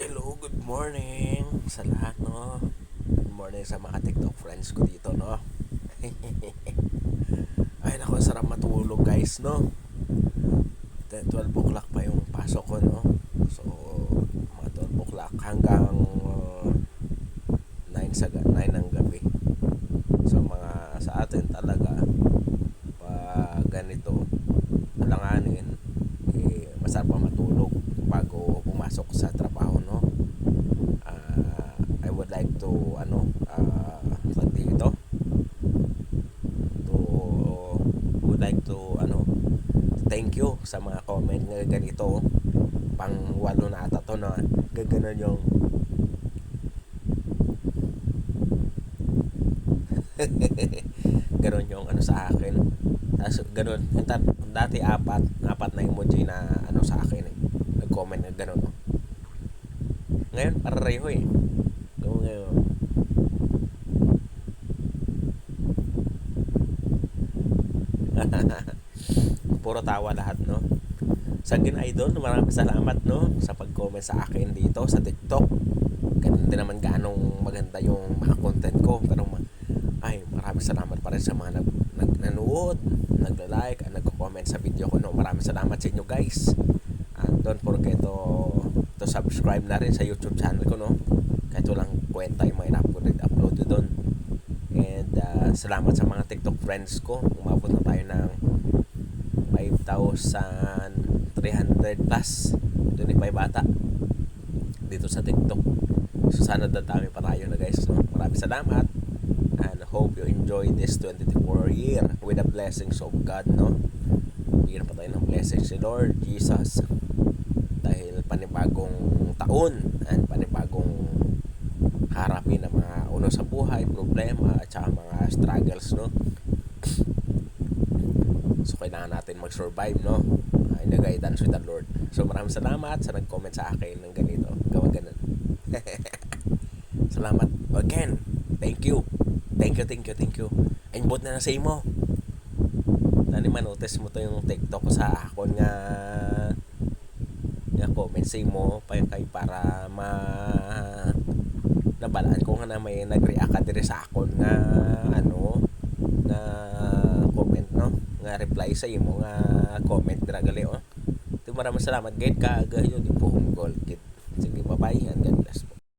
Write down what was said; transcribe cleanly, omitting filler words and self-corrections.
Hello, good morning sa lahat, no? Good morning sa mga TikTok friends ko dito, no? Ay, naku, sarap matulog, guys, no? 12 o'clock pa yung pasok ko, no? So, mga 12 o'clock hanggang 9 ng gabi. So, mga sa atin talaga, pag ganito, alanganin, masarap pa matulog bago pumasok sa trabaho, no? I would like to tag dito to would like to thank you sa mga comment nga ganito, pang walo na ata to na gaganon yung ganon yung sa akin. Tapos ganon yung dati apat na emoji na sa akin nag-comment na ganon, no? Ngayon pareho ngayon puro tawa lahat, no? Sa Idol, maraming salamat, no, sa pag-comment sa akin dito sa TikTok. Ganun din naman ganong maganda yung mga content ko, pero maraming salamat pa rin sa mga nanood, nagla-like at nagko-comment sa video ko, no. Maraming salamat sa inyo, guys. And don't forget to subscribe na rin sa YouTube channel ko, no. Kahit walang kwenta yung mga upload doon. And salamat sa mga TikTok friends ko. Umabot na tayo ng 5,300 plus 25 bata dito sa TikTok. So sana dadami pa tayo na, guys, no? Maraming salamat and hope you enjoy this 24 year with the blessings of God, no? Bigyan pa tayo ng blessings si Lord Jesus dahil panibagong taon and panibagong harapin ang mga sa buhay, problema at saka mga struggles, no? So kailangan natin mag-survive, no? In the guidance with the Lord. So maraming salamat sa nag-comment sa akin ng ganito, gawa ganun. Salamat again. Thank you. Thank you. Inbot na sa imo. Tani manotice mo to yung TikTok ko sa akon nga comment sa imo para nabalaan ko nga na may nag-react ka diri sa akon nga nga comment, no, nga reply sa imo nga comment dira gali, oh. Maraming salamat, guys, kaagayo di po gold kit. Sige, bye bye and God bless po.